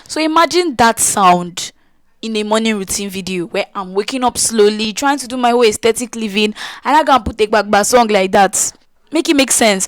So imagine that sound in a morning routine video where I'm waking up slowly, trying to do my whole aesthetic living, and I can put a back song like that. Make it make sense.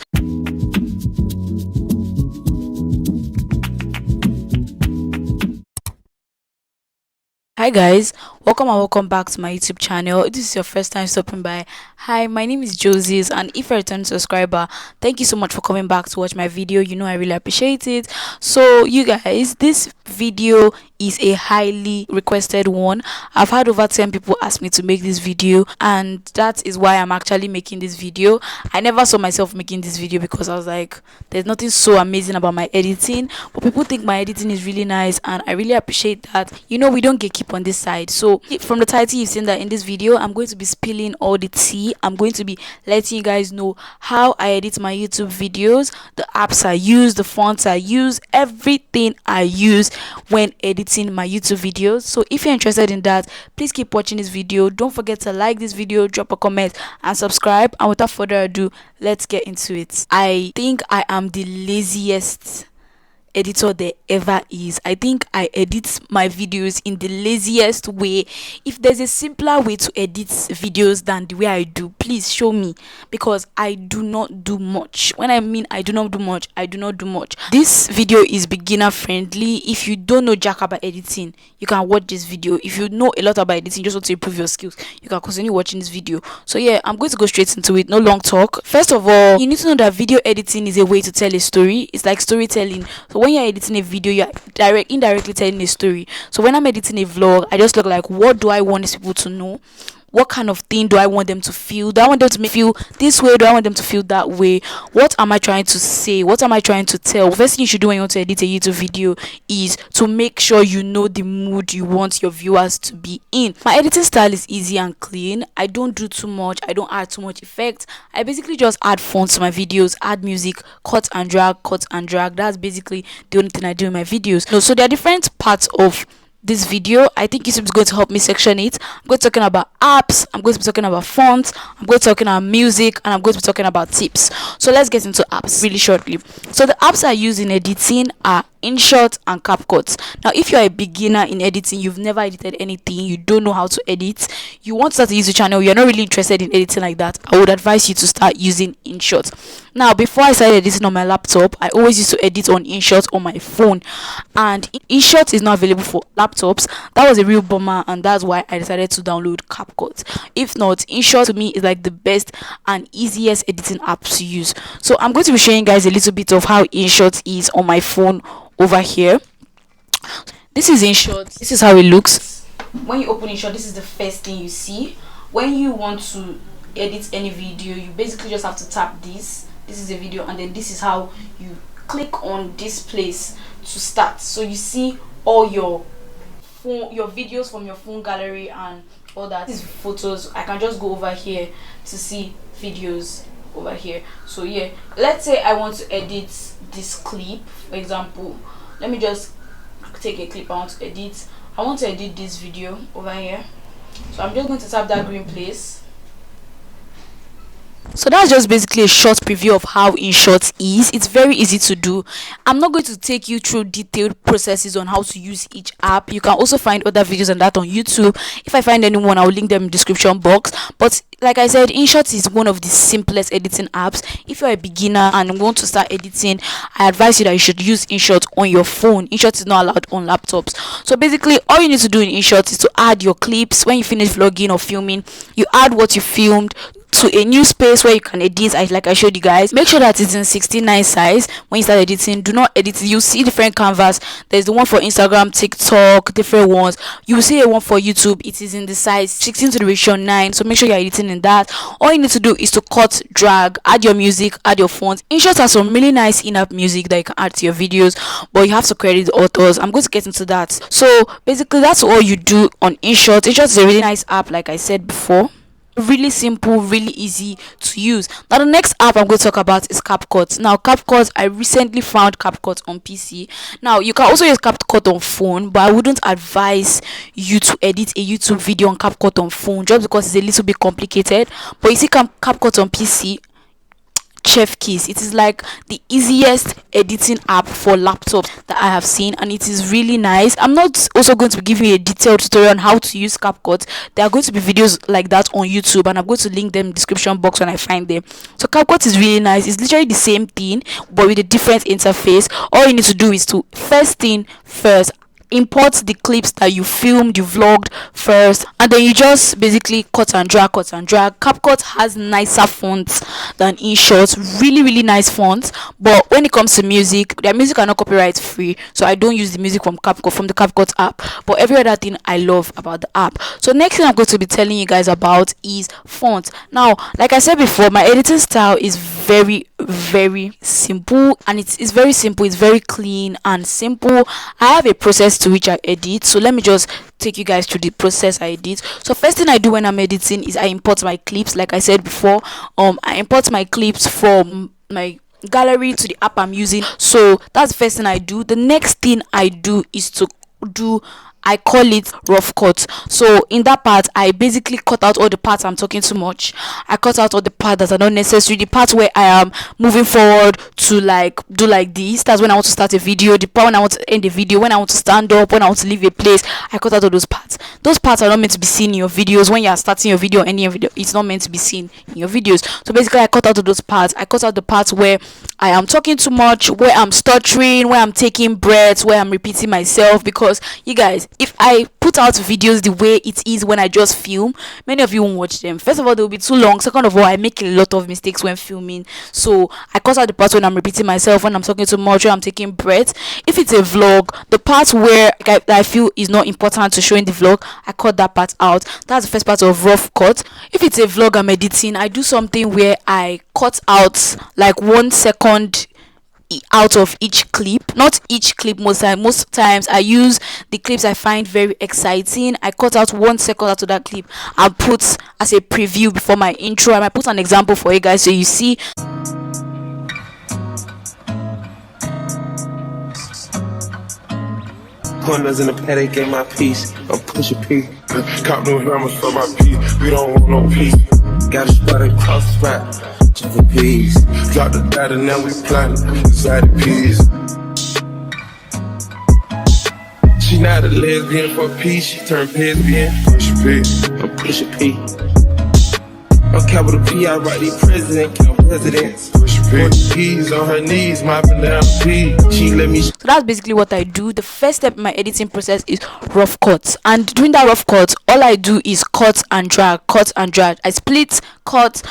Hi guys, welcome back to my YouTube channel. If this is your first time stopping by, hi, my name is Josies, and if you're a return subscriber, thank you so much for coming back to watch my video. You know I really appreciate it. So you guys, this video is a highly requested one. I've had over 10 people ask me to make this video, and that is why I'm actually making this video. I never saw myself making this video because I was like, there's nothing so amazing about my editing, but people think my editing is really nice, and I really appreciate that. You know, we don't get keep on this side. So from the title, you've seen that in this video I'm going to be spilling all the tea. I'm going to be letting you guys know how I edit my YouTube videos, the apps I use, the fonts I use, everything I use when editing my YouTube videos. So if you're interested in that, please keep watching this video. Don't forget to like this video, drop a comment, and subscribe. And without further ado, let's get into it. I think I am the laziest editor there ever is. I think I edit my videos in the laziest way. If there's a simpler way to edit videos than the way I do, please show me, because I do not do much. When I mean I do not do much, I do not do much. This video is beginner friendly. If you don't know jack about editing, you can watch this video. If you know a lot about editing, just want to improve your skills, you can continue watching this video. So yeah, I'm going to go straight into it. No long talk. First of all, you need to know that video editing is a way to tell a story. It's like storytelling. So when you're editing a video, you're indirectly telling a story. So when I'm editing a vlog, I just look like, what do I want these people to know? What kind of thing do I want them to feel? Do I want them to feel this way? Do I want them to feel that way? What am I trying to say? What am I trying to tell? The first thing you should do when you want to edit a YouTube video is to make sure you know the mood you want your viewers to be in. My editing style is easy and clean. I don't do too much. I don't add too much effect. I basically just add fonts to my videos, add music, cut and drag, cut and drag. That's basically the only thing I do in my videos. So there are different parts of this video. I think YouTube is going to help me section it. I'm going to be talking about apps, I'm going to be talking about fonts, I'm going to be talking about music, and I'm going to be talking about tips. So let's get into apps really shortly. So the apps I use in editing are Inshot and Capcut. Now if you're a beginner in editing, you've never edited anything, you don't know how to edit, you want to start a YouTube channel, you're not really interested in editing like that, I would advise you to start using Inshot. Now before I started editing on my laptop, I always used to edit on Inshot on my phone, and Inshot is not available for laptops. That was a real bummer, and that's why I decided to download Capcut. If not, Inshot to me is like the best and easiest editing app to use. So I'm going to be showing you guys a little bit of how Inshot is on my phone over here. This is Inshot. This is how it looks. When you open Inshot, this is the first thing you see. When you want to edit any video, you basically just have to tap this. This is a video, and then this is how you click on this place to start. So you see all your videos from your phone gallery and all that. These photos, I can just go over here to see videos over here. So yeah, let's say I want to edit this clip, for example. Let me just take a clip I want to edit. I want to edit this video over here, so I'm just going to tap that green place. So that's just basically a short preview of how Inshot is. It's very easy to do. I'm not going to take you through detailed processes on how to use each app. You can also find other videos on that on YouTube. If I find anyone, I'll link them in the description box. But like I said, Inshot is one of the simplest editing apps. If you're a beginner and want to start editing, I advise you that you should use Inshot on your phone. Inshot is not allowed on laptops. So basically, all you need to do in Inshot is to add your clips. When you finish vlogging or filming, you add what you filmed to a new space where you can edit, like I showed you guys. Make sure that it's in 16:9 size. When you start editing, do not edit. You see different canvas. There's the one for Instagram, TikTok, different ones. You will see a one for YouTube. It is in the size 16 to the ratio 9. So make sure you're editing in that. All you need to do is to cut, drag, add your music, add your fonts. Inshot has some really nice in-app music that you can add to your videos, but you have to credit the authors. I'm going to get into that. So basically, that's all you do on Inshot. Inshot is a really nice app, like I said before. Really simple, really easy to use. Now the next app I'm going to talk about is Capcut. Now Capcut, I recently found Capcut on PC. Now you can also use Capcut on phone, but I wouldn't advise you to edit a YouTube video on Capcut on phone just because it's a little bit complicated. But you see Capcut on PC, Chef Keys. It is like the easiest editing app for laptop that I have seen, and it is really nice. I'm not also going to be giving you a detailed tutorial on how to use Capcut. There are going to be videos like that on YouTube, and I'm going to link them in the description box when I find them. So Capcut is really nice. It's literally the same thing but with a different interface. All you need to do is to first thing first, import the clips that you filmed, you vlogged first, and then you just basically cut and drag. Capcut has nicer fonts than Inshot, really nice fonts, but when it comes to music, their music are not copyright free, so I don't use the music from the Capcut app, but every other thing I love about the app. So next thing I'm going to be telling you guys about is fonts. Now, like I said before, my editing style is very simple, and it's very simple, it's very clean and simple. I have a process to which I edit, so let me just take you guys through the process I edit. So first thing I do when I'm editing is I import my clips. Like I said before, I import my clips from my gallery to the app I'm using. So that's the first thing I do. The next thing I do is I call it rough cut. So in that part, I basically cut out all the parts I'm talking too much. I cut out all the parts that are not necessary. The part where I am moving forward to like do like this, that's when I want to start a video. The part when I want to end the video, when I want to stand up, when I want to leave a place, I cut out all those parts. Those parts are not meant to be seen in your videos. When you are starting your video or ending your video, it's not meant to be seen in your videos. So basically, I cut out all those parts. I cut out the parts where I am talking too much, where I'm stuttering, where I'm taking breaths, where I'm repeating myself. Because you guys, if I put out videos the way it is when I just film, many of you won't watch them. First of all, they will be too long. Second of all, I make a lot of mistakes when filming. So I cut out the parts when I'm repeating myself, when I'm talking too much, when I'm taking breaths. If it's a vlog, the part where I feel is not important to show in the vlog, I cut that part out. That's the first part of rough cut. If it's a vlog I'm editing, I do something where I cut out like 1 second out of each clip. Not each clip, most times I use the clips I find very exciting. I cut out 1 second out of that clip and put as a preview before my intro. I might put an example for you guys so you see. Corners in the paddock, get my piece. I'm pushing P. Cop new hammers for my piece. We don't want no peace. Got a spot across the spot. Just a piece. Drop the data, now we plotting inside the piece. She not a lesbian for peace. She turned lesbian. Push P. I'm pushing P. On capital P, I write the president, count presidents. Push P's on her knees, mopping down P. She let me. So that's basically what I do. The first step in my editing process is rough cuts, and during that rough cut, all I do is cut and drag. I split, cut.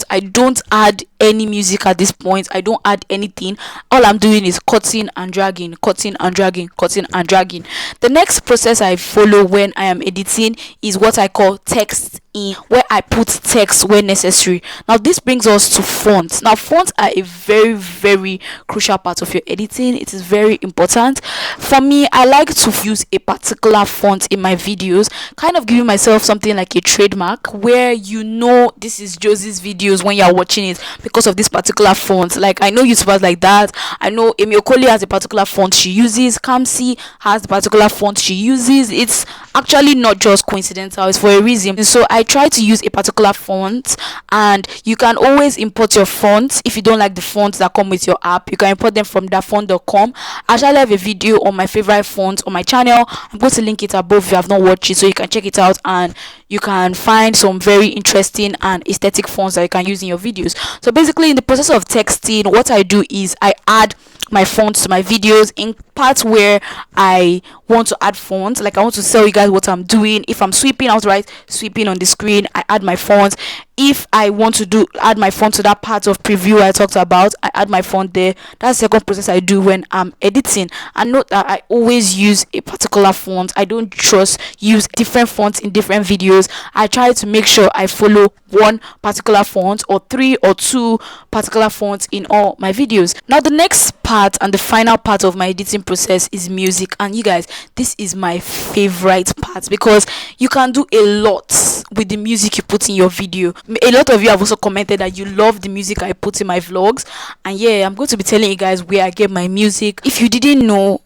I don't add any music at this point. I don't add anything. All I'm doing is cutting and dragging. The next process I follow when I am editing is what I call text in, where I put text where necessary. Now this brings us to fonts. Now fonts are a very crucial part of your editing. It is very important. For me, I like to use a particular font in my videos, kind of giving myself something like a trademark where you know this is Josie's videos when you're watching it because of this particular font. Like I know YouTubers like that. I know Amy Okoli has a particular font she uses. Kamsi has the particular font she uses. It's actually not just coincidental, it's for a reason. And so I try to use a particular font, and you can always import your fonts. If you don't like the fonts that come with your app, you can import them from dafont.com. I shall have a video on my favorite font on my channel. I'm going to link it above if you have not watched it, so you can check it out and you can find some very interesting and aesthetic fonts that you can use in your videos. So basically, in the process of texting, what I do is I add my fonts to my videos in parts where I want to add fonts. Like I want to tell you guys what I'm doing. If I'm sweeping, I want to write sweeping on the screen, I add my fonts. If I want to add my font to that part of preview I talked about, I add my font there. That's the second process I do when I'm editing. And note that I always use a particular font. I don't just use different fonts in different videos. I try to make sure I follow one particular font or 3 or 2 particular fonts in all my videos. Now the next part and the final part of my editing process is music. And you guys, this is my favorite part because you can do a lot with the music you put in your video. A lot of you have also commented that you love the music I put in my vlogs, and yeah, I'm going to be telling you guys where I get my music. If you didn't know,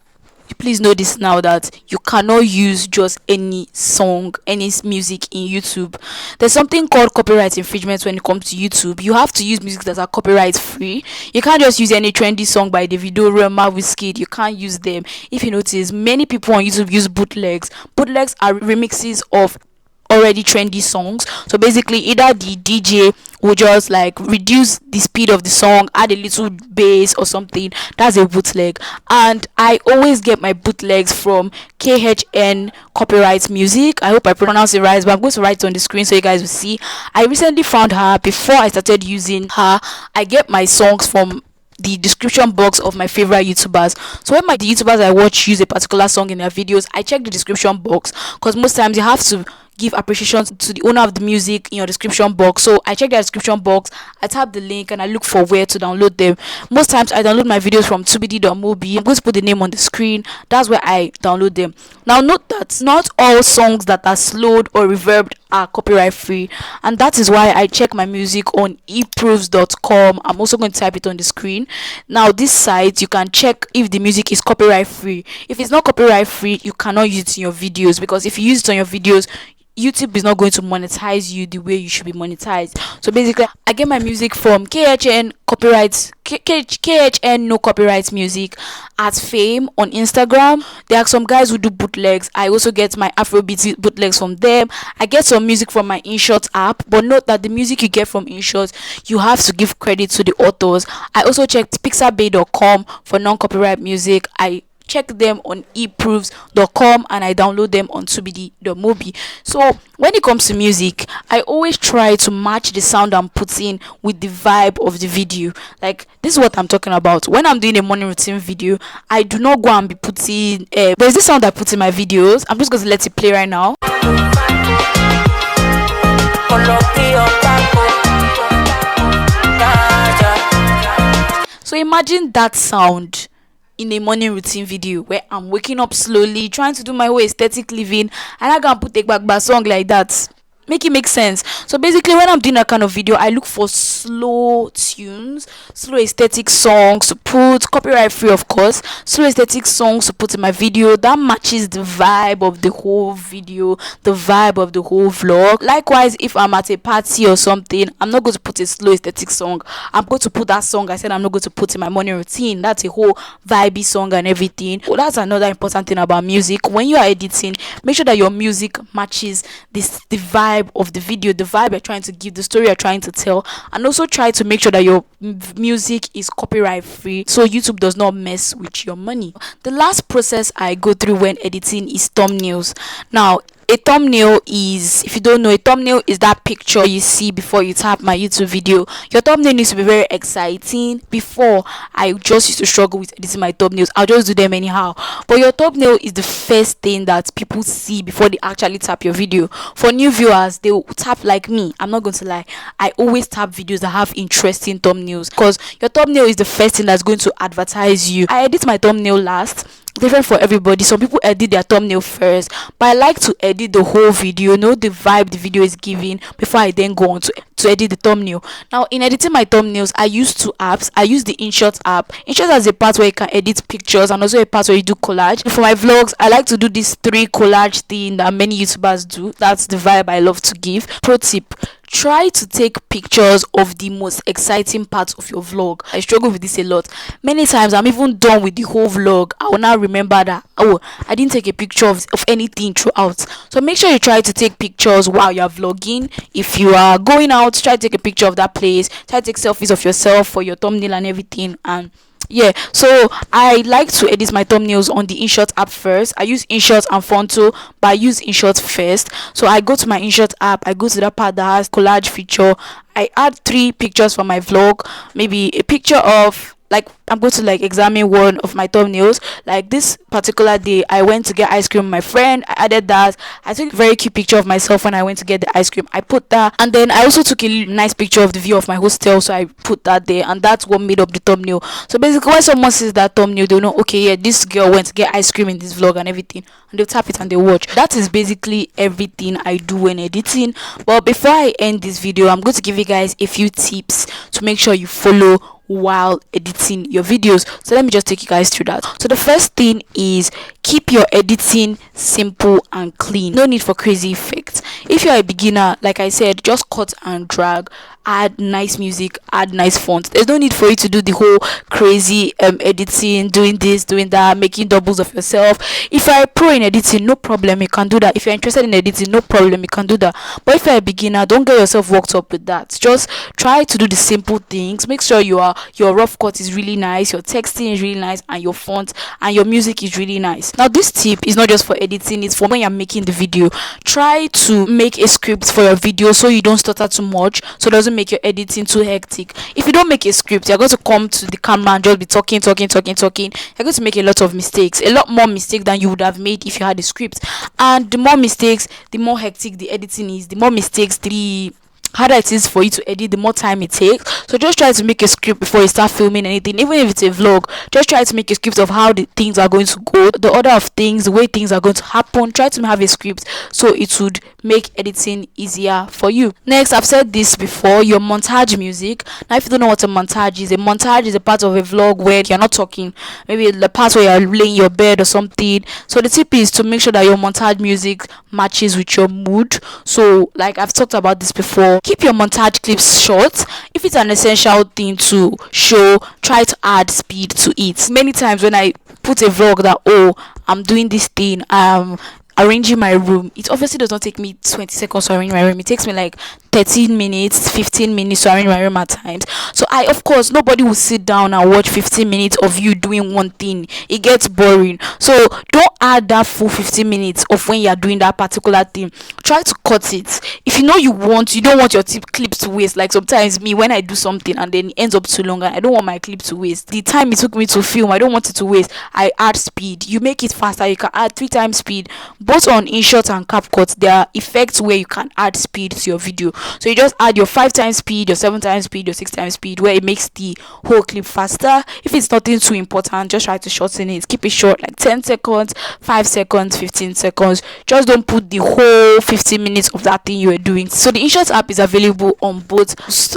please know this now, that you cannot use just any song, any music in YouTube. There's something called copyright infringement when it comes to YouTube. You have to use music that are copyright free. You can't just use any trendy song by Davido, Rema, Wizkid. You can't use them. If you notice, many people on YouTube use bootlegs. Bootlegs are remixes of already trendy songs. So basically, either the DJ will just like reduce the speed of the song, add a little bass or something. That's a bootleg. And I always get my bootlegs from KHN Copyright Music. I hope I pronounce it right, but I'm going to write it on the screen so you guys will see. I recently found her. Before I started using her, I get my songs from the description box of my favorite YouTubers. So when the YouTubers I watch use a particular song in their videos, I check the description box, because most times you have to give appreciation to the owner of the music in your description box. So I check the description box, I tap the link, and I look for where to download them. Most times I download my videos from 2bd.mobi. I'm going to put the name on the screen. That's where I download them. Now note that not all songs that are slowed or reverbed are copyright free, and that is why I check my music on eproofs.com. I'm also going to type it on the screen. Now this site, you can check if the music is copyright free. If it's not copyright free, you cannot use it in your videos, because if you use it on your videos, YouTube is not going to monetize you the way you should be monetized. So basically, I get my music from KHN No Copyright Music at Fame on Instagram. There are some guys who do bootlegs. I also get my Afrobeat bootlegs from them. I get some music from my Inshot app, but note that the music you get from Inshot, you have to give credit to the authors. I also checked pixabay.com for non-copyright music. I check them on eproofs.com, and I download them on 2bd.mobi. So when it comes to music, I always try to match the sound I'm putting with the vibe of the video. Like, this is what I'm talking about. When I'm doing a morning routine video, I do not go and be putting there's this sound I put in my videos. I'm just going to let it play right now. So imagine that sound in a morning routine video where I'm waking up slowly, trying to do my whole aesthetic living, and I can put take back song like that. Make it make sense. So basically, when I'm doing that kind of video, I look for slow tunes, slow aesthetic songs to put, copyright free of course, slow aesthetic songs to put in my video that matches the vibe of the whole video, the vibe of the whole vlog. Likewise, if I'm at a party or something, I'm not going to put a slow aesthetic song. I'm going to put that song I said I'm not going to put in my morning routine. That's a whole vibey song and everything. Well, that's another important thing about music. When you are editing, make sure that your music matches the vibe of the video, the vibe you're trying to give, the story you're trying to tell, and also try to make sure that your music is copyright free, so YouTube does not mess with your money. The last process I go through when editing is thumbnails. Now, a thumbnail is, if you don't know, a thumbnail is that picture you see before you tap my YouTube video. Your thumbnail needs to be very exciting. Before, I just used to struggle with editing my thumbnails. I'll just do them anyhow. But your thumbnail is the first thing that people see before they actually tap your video. For new viewers, they will tap like me. I'm not going to lie. I always tap videos that have interesting thumbnails, because your thumbnail is the first thing that's going to advertise you. I edit my thumbnail last. Different for everybody. Some people edit their thumbnail first, but I like to edit the whole video, know the vibe the video is giving, before I then go on to edit the thumbnail. Now, in editing my thumbnails, I use two apps. I use the Inshot app. Inshot has a part where you can edit pictures, and also a part where you do collage. For my vlogs, I like to do this 3 collage thing that many YouTubers do. That's the vibe I love to give. Pro tip: try to take pictures of the most exciting parts of your vlog. I struggle with this a lot. Many times I'm even done with the whole vlog, I will now remember that, oh, I didn't take a picture of anything throughout. So make sure you try to take pictures while you're vlogging. If you are going out, try to take a picture of that place. Try to take selfies of yourself for your thumbnail and everything. And yeah, so I like to edit my thumbnails on the Inshot app first. I use Inshot and Fonto, but I use Inshot first. So I go to my Inshot app, I go to that part that has collage feature. I add 3 pictures for my vlog, maybe a picture of, like, I'm going to like examine one of my thumbnails. Like this particular day, I went to get ice cream with my friend. I added that. I took a very cute picture of myself when I went to get the ice cream. I put that, and then I also took a nice picture of the view of my hostel, so I put that there, and that's what made up the thumbnail. So basically, when someone sees that thumbnail, they'll know, okay, yeah, this girl went to get ice cream in this vlog and everything, and they'll tap it and they watch. That is basically everything I do when editing. But before I end this video, I'm going to give you guys a few tips to make sure you follow while editing your videos. So let me just take you guys through that. So the first thing is keep your editing simple and clean. No need for crazy effects. If you're a beginner, like I said, just cut and drag, add nice music, add nice fonts. There's no need for you to do the whole crazy editing, doing this, doing that, making doubles of yourself. If you're a pro in editing, no problem, you can do that. If you're interested in editing, no problem, you can do that. But if you're a beginner, don't get yourself worked up with that. Just try to do the simple things. Make sure your rough cut is really nice, your texting is really nice, and your font and your music is really nice. Now this tip is not just for editing, it's for when you're making the video. Try to make a script for your video so you don't stutter too much, so it doesn't make your editing too hectic. If you don't make a script, you're going to come to the camera and just be talking. You're going to make a lot of mistakes, a lot more mistakes than you would have made if you had a script. And the more mistakes, the more hectic the editing is. The more mistakes, the harder it is for you to edit, the more time it takes. So just try to make a script before you start filming anything. Even if it's a vlog, just try to make a script of how the things are going to go, the order of things, the way things are going to happen. Try to have a script so it would make editing easier for you. Next, I've said this before, your montage music. Now if you don't know what a montage is a part of a vlog where you're not talking, maybe the part where you're laying your bed or something. So the tip is to make sure that your montage music matches with your mood. So like I've talked about this before, keep your montage clips short. If it's an essential thing to show, try to add speed to it. Many times when I put a vlog that, oh, I'm doing this thing, arranging my room, it obviously does not take me 20 seconds to arrange my room. It takes me like 13 minutes, 15 minutes to arrange my room at times. So of course, nobody will sit down and watch 15 minutes of you doing one thing. It gets boring. So don't add that full 15 minutes of when you're doing that particular thing. Try to cut it. If you know you don't want your clips to waste. Like sometimes me, when I do something and then it ends up too long and I don't want my clip to waste, the time it took me to film, I don't want it to waste, I add speed. You make it faster. You can add 3 times speed. Both on Inshot and Capcut, there are effects where you can add speed to your video. So you just add your 5 times speed, your 7 times speed, your 6 times speed, where it makes the whole clip faster. If it's nothing too important, just try to shorten it. Keep it short, like 10 seconds, 5 seconds, 15 seconds. Just don't put the whole 15 minutes of that thing you were doing. So the Inshot app is available on both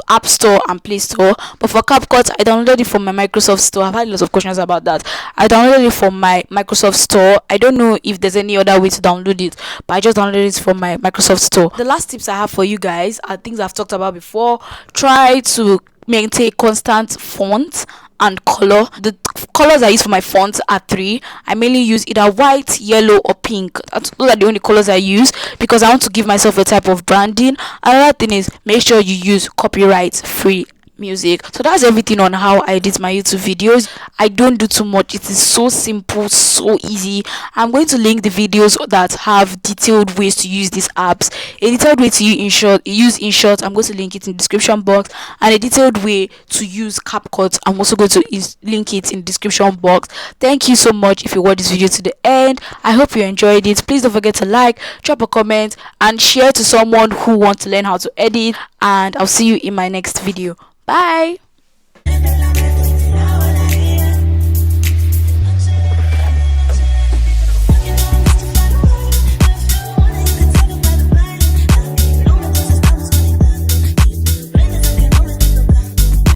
App Store and Play Store. But for Capcut, I downloaded it from my Microsoft Store. I've had lots of questions about that. I downloaded it from my Microsoft Store. I don't know if there's any other way to download it, but I just downloaded it from my Microsoft Store. The last tips I have for you guys are things I've talked about before. Try to maintain constant font and color. The colors I use for my fonts are 3. I mainly use either white, yellow, or pink. Those are the only colors I use because I want to give myself a type of branding. Another thing is, make sure you use copyright free music. So that's everything on how I edit my YouTube videos. I don't do too much. It is so simple, so easy. I'm going to link the videos that have detailed ways to use these apps. A detailed way to use Inshot, I'm going to link it in the description box, and a detailed way to use CapCut, I'm also going to link it in the description box. Thank you so much if you watched this video to the end. I hope you enjoyed it. Please don't forget to like, drop a comment, and share to someone who wants to learn how to edit. And I'll see you in my next video. Bye.